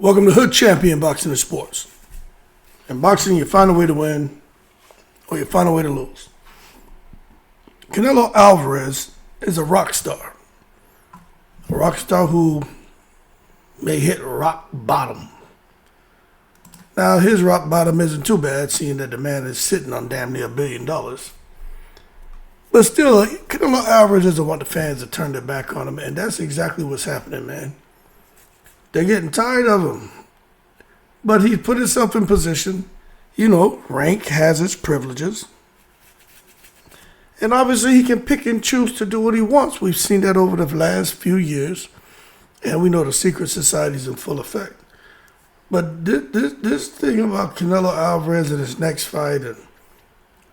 Welcome to Hood Champion Boxing and Sports. In boxing, you find a way to win or you find a way to lose. Canelo Alvarez is a rock star. A rock star who may hit rock bottom. Now, his rock bottom isn't too bad, seeing that the man is sitting on damn near $1 billion. But still, Canelo Alvarez doesn't want the fans to turn their back on him, and that's exactly what's happening, man. They're getting tired of him. But he's put himself in position. You know, rank has its privileges. And obviously he can pick and choose to do what he wants. We've seen that over the last few years. And we know the secret society's in full effect. But this thing about Canelo Alvarez and his next fight and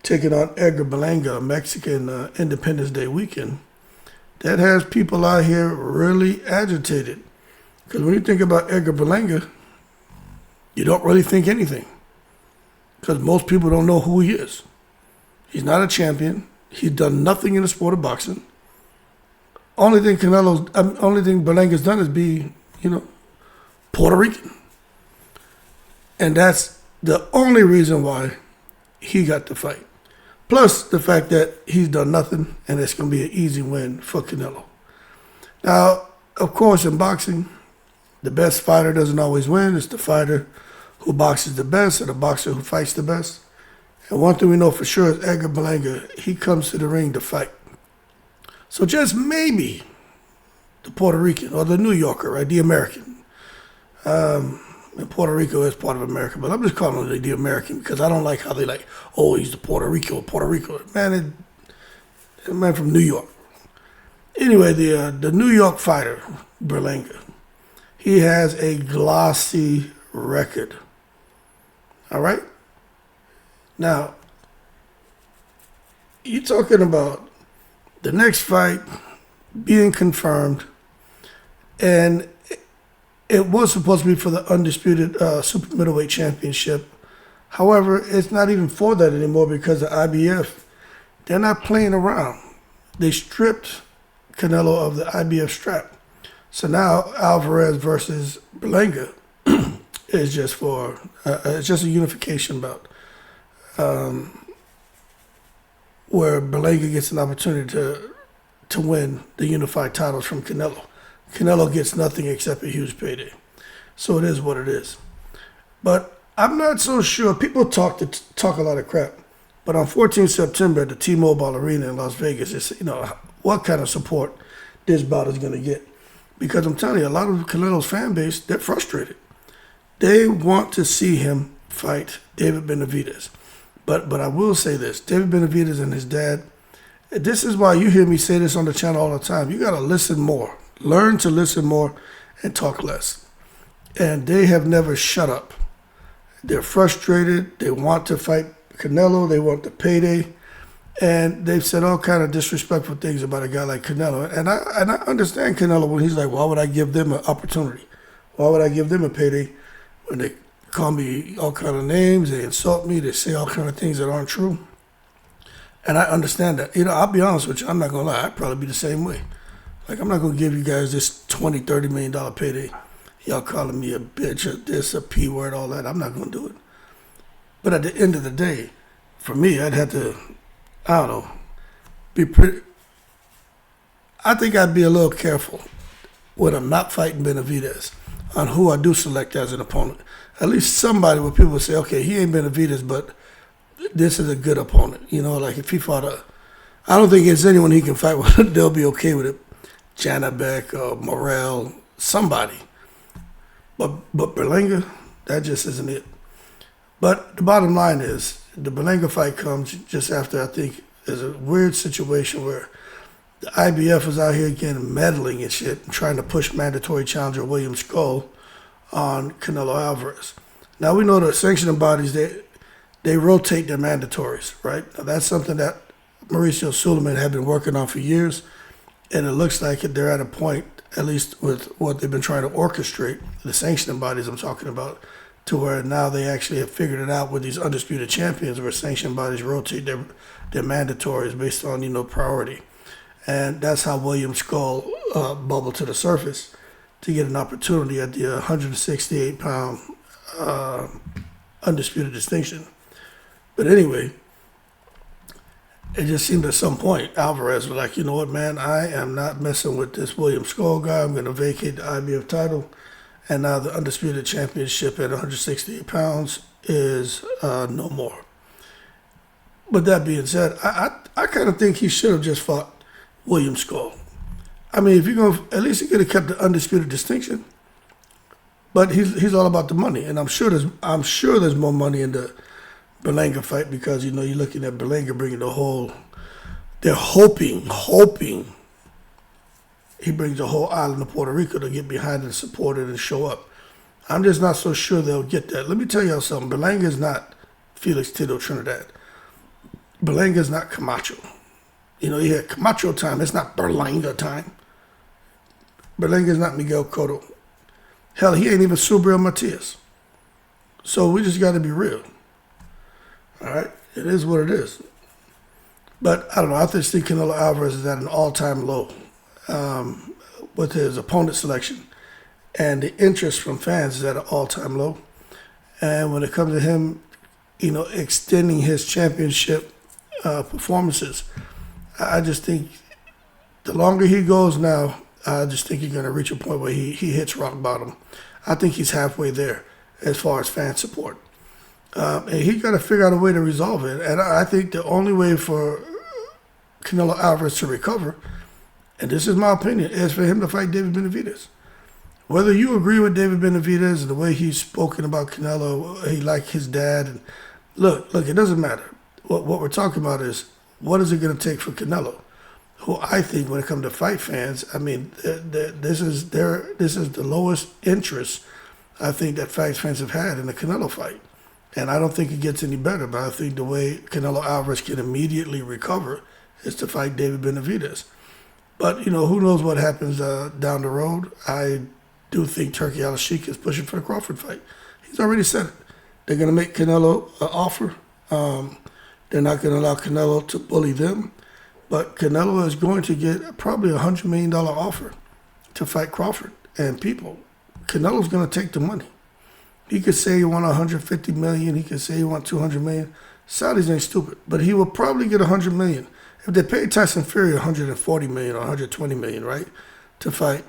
taking on Edgar Berlanga, a Mexican Independence Day weekend, that has people out here really agitated. Because when you think about Edgar Berlanga, you don't really think anything. Because most people don't know who he is. He's not a champion. He's done nothing in the sport of boxing. Only thing Berlanga's done is be, Puerto Rican. And that's the only reason why he got the fight. Plus the fact that he's done nothing and it's going to be an easy win for Canelo. Now, of course, in boxing, the best fighter doesn't always win. It's the fighter who boxes the best or the boxer who fights the best. And one thing we know for sure is Edgar Berlanga, he comes to the ring to fight. So just maybe the Puerto Rican or the New Yorker, right, the American. And Puerto Rico is part of America, but I'm just calling it the American because I don't like how they he's the Puerto Rico. Man, a man from New York. Anyway, the New York fighter, Berlanga, he has a glossy record. All right? Now, you're talking about the next fight being confirmed, and it was supposed to be for the undisputed super middleweight championship. However, it's not even for that anymore because the IBF, they're not playing around. They stripped Canelo of the IBF strap. So now Alvarez versus Berlanga is just for it's just a unification bout, where Berlanga gets an opportunity to win the unified titles from Canelo. Canelo gets nothing except a huge payday. So it is what it is. But I'm not so sure. People talk a lot of crap. But on 14 September at the T-Mobile Arena in Las Vegas, it's, what kind of support this bout is going to get. Because I'm telling you, a lot of Canelo's fan base, they're frustrated. They want to see him fight David Benavidez. But I will say this, David Benavidez and his dad, this is why you hear me say this on the channel all the time. You got to listen more. Learn to listen more and talk less. And they have never shut up. They're frustrated. They want to fight Canelo. They want the payday. And they've said all kind of disrespectful things about a guy like Canelo. And I understand Canelo when he's like, why would I give them an opportunity? Why would I give them a payday when they call me all kind of names, they insult me, they say all kind of things that aren't true? And I understand that. I'll be honest with you, I'm not going to lie, I'd probably be the same way. Like, I'm not going to give you guys this $20, $30 million payday. Y'all calling me a bitch, or this, a P word, all that. I'm not going to do it. But at the end of the day, for me, I'd have to, I think I'd be a little careful when I'm not fighting Benavidez on who I do select as an opponent. At least somebody where people say, okay, he ain't Benavidez, but this is a good opponent. Like if he fought I don't think there's anyone he can fight with, they'll be okay with it. Janabek or Morrell, somebody. But Berlanga, that just isn't it. But the bottom line is, the Berlanga fight comes just after, I think, there's a weird situation where the IBF is out here again meddling and shit and trying to push mandatory challenger William Skull on Canelo Alvarez. Now, we know the sanctioning bodies, they rotate their mandatories, right? Now, that's something that Mauricio Suleiman had been working on for years, and it looks like they're at a point, at least with what they've been trying to orchestrate, the sanctioning bodies I'm talking about, to where now they actually have figured it out with these undisputed champions where sanctioning bodies rotate their mandatories based on, priority. And that's how William Skull bubbled to the surface. to get an opportunity at the 168-pound undisputed distinction. But anyway, it just seemed at some point Alvarez was like, you know what, man, I am not messing with this William Skull guy. I'm going to vacate the IBF title. And now the undisputed championship at 168 pounds is no more. But that being said, I kind of think he should have just fought William Skull. I mean, if you're going to, at least he could have kept the undisputed distinction. But he's all about the money. And I'm sure there's more money in the Berlanga fight because, you know, you're looking at Berlanga bringing the whole, they're hoping he brings the whole island of Puerto Rico to get behind and support it and show up. I'm just not so sure they'll get that. Let me tell y'all something. Berlanga is not Felix Tito Trinidad. Berlanga is not Camacho. You know, you had Camacho time. It's not Berlanga time. Berlanga is not Miguel Cotto. Hell, he ain't even Subriel Matias. So we just got to be real. All right? It is what it is. But I don't know. I just think Canelo Alvarez is at an all-time low with his opponent selection. And the interest from fans is at an all-time low. And when it comes to him, you know, extending his championship performances, I just think the longer he goes now, I just think he's going to reach a point where he hits rock bottom. I think he's halfway there as far as fan support. And he's got to figure out a way to resolve it. And I think the only way for Canelo Alvarez to recover, and this is my opinion, is for him to fight David Benavidez. Whether you agree with David Benavidez and the way he's spoken about Canelo, he like his dad. And look, it doesn't matter. What we're talking about is what is it going to take for Canelo, who I think when it comes to fight fans, I mean, this is the lowest interest I think that fight fans have had in the Canelo fight. And I don't think it gets any better, but I think the way Canelo Alvarez can immediately recover is to fight David Benavidez. But, you know, who knows what happens down the road. I do think Turki Al-Sheikh is pushing for the Crawford fight. He's already said it. They're going to make Canelo an offer. They're not going to allow Canelo to bully them. But Canelo is going to get probably a $100 million offer to fight Crawford. And people, Canelo's going to take the money. He could say he want $150 million. He could say he want $200 million. Saudis ain't stupid. But he will probably get $100 million. If they paid Tyson Fury $140 million or $120 million, right, to fight,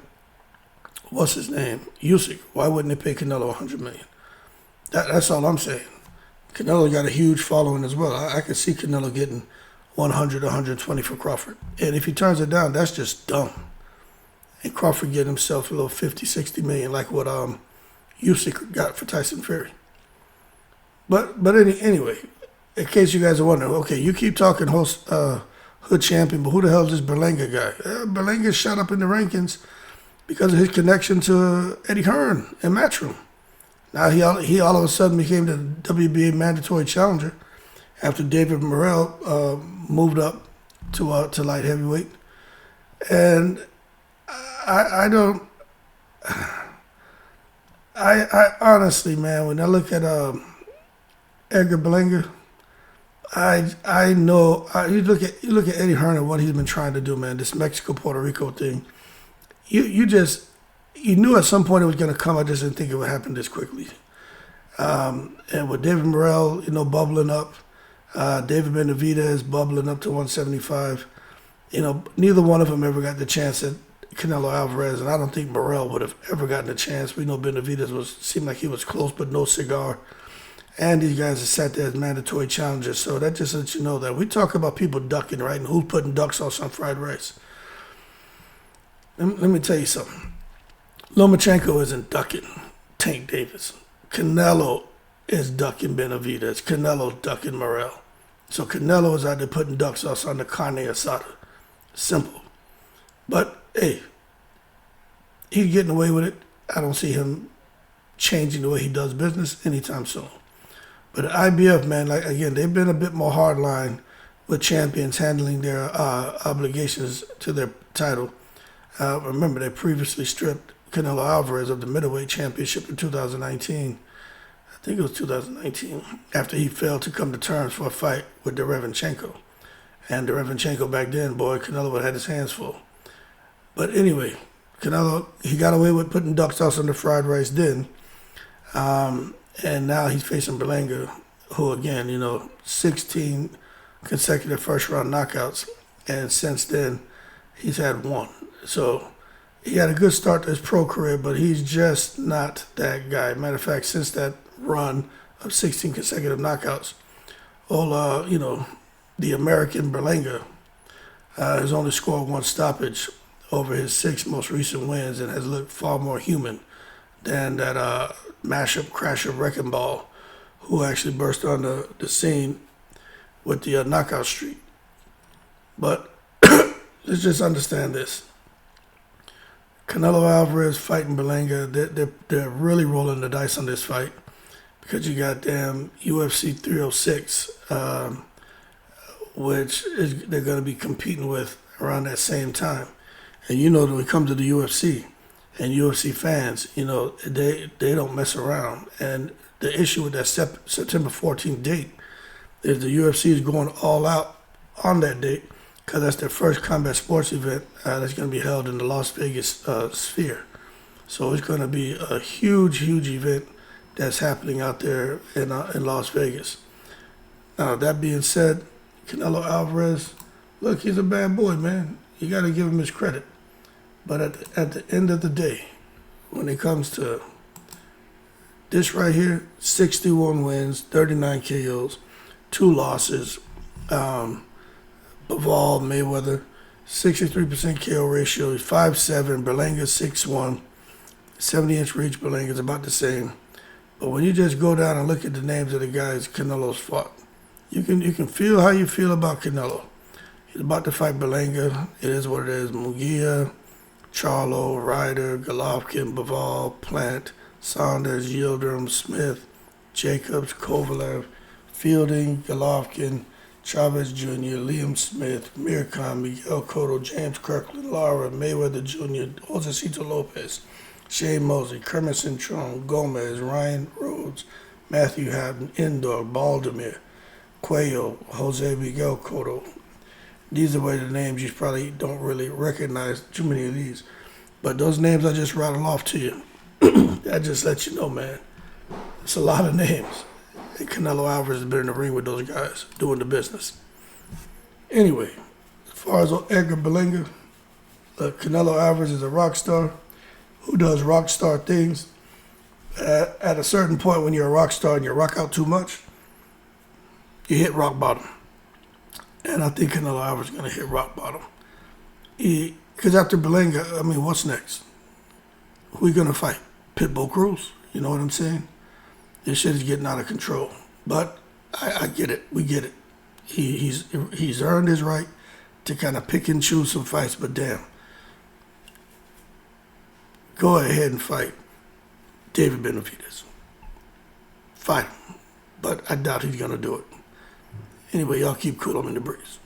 what's his name, Usyk, why wouldn't they pay Canelo $100 million? That's all I'm saying. Canelo got a huge following as well. I could see Canelo getting 100, 120 for Crawford. And if he turns it down, that's just dumb. And Crawford get himself a little 50, 60 million like what Usyk got for Tyson Fury. But anyway, in case you guys are wondering, okay, you keep talking Hood Champion, but who the hell is this Berlanga guy? Berlanga shot up in the rankings because of his connection to Eddie Hearn and Matchroom. Now he all of a sudden became the WBA mandatory challenger after David Morrell moved up to light heavyweight. And I honestly, man, when I look at Edgar Berlanga, I know you look at Eddie Hearn and what he's been trying to do, man. This Mexico Puerto Rico thing. You knew at some point it was going to come. I just didn't think it would happen this quickly. And with David Morrell, you know, bubbling up, David Benavidez bubbling up to 175. You know, neither one of them ever got the chance at Canelo Alvarez, and I don't think Morrell would have ever gotten a chance. We know Benavidez seemed like he was close, but no cigar. And these guys have sat there as mandatory challengers, so that just lets you know that we talk about people ducking, right? And who's putting duck sauce on fried rice. Let me tell you something. Lomachenko isn't ducking Tank Davis. Canelo is ducking Benavidez. Canelo's ducking Morrell. So Canelo is out there putting duck sauce on the carne asada. Simple. But, hey, he's getting away with it. I don't see him changing the way he does business anytime soon. But the IBF, man, like again, they've been a bit more hardline with champions handling their obligations to their title. Remember, they previously stripped Canelo Alvarez of the middleweight championship in 2019. I think it was 2019, after he failed to come to terms for a fight with Derevinchenko. And Derevinchenko back then, boy, Canelo had his hands full. But anyway, Canelo, he got away with putting duck sauce on the fried rice then. And now he's facing Berlanga, who again, 16 consecutive first round knockouts. And since then, he's had one. So he had a good start to his pro career, but he's just not that guy. Matter of fact, since that run of 16 consecutive knockouts, the American Berlanga has only scored one stoppage over his 6 most recent wins and has looked far more human than that mashup crasher wrecking ball who actually burst on the scene with the knockout streak. But let's just understand this. Canelo Alvarez fighting Berlanga, they're really rolling the dice on this fight because you got damn UFC 306, which they're going to be competing with around that same time. And when it comes to the UFC and UFC fans, they don't mess around. And the issue with that September 14th date is the UFC is going all out on that date because that's their first combat sports event that's going to be held in the Las Vegas sphere. So it's going to be a huge, huge event that's happening out there in Las Vegas. Now, that being said, Canelo Alvarez, look, he's a bad boy, man. You got to give him his credit. But at the end of the day, when it comes to this right here, 61 wins, 39 KOs, 2 losses, Bivol, Mayweather, 63% KO ratio, 5'7", Berlanga 6'1", 70-inch reach, Berlanga's about the same. But when you just go down and look at the names of the guys Canelo's fought, you can feel how you feel about Canelo. He's about to fight Berlanga. It is what it is. Munguia, Charlo, Ryder, Golovkin, Bivol, Plant, Saunders, Yildirim, Smith, Jacobs, Kovalev, Fielding, Golovkin, Chavez Jr., Liam Smith, Mir Khan, Miguel Cotto, James Kirkland, Lara, Mayweather Jr., Josecito Lopez, Shane Mosley, Kermit Cintron, Gomez, Ryan Rhodes, Matthew Hatton, Indoor, Baldomir, Cuello, Jose Miguel Cotto. These are the names you probably don't really recognize too many of these. But those names I just rattled off to you, that just lets you know, man, it's a lot of names. And Canelo Alvarez has been in the ring with those guys doing the business. Anyway, as far as Edgar Berlanga, Canelo Alvarez is a rock star who does rock star things. At a certain point when you're a rock star and you rock out too much, you hit rock bottom. And I think Canelo Alvarez is going to hit rock bottom. Because after Berlanga, what's next? Who are you going to fight? Pitbull Cruz? You know what I'm saying? This shit is getting out of control. But I get it. We get it. He's earned his right to kind of pick and choose some fights, but damn. Go ahead and fight David Benavidez. Fight him. But I doubt he's going to do it. Anyway, y'all keep cool. I'm in the breeze.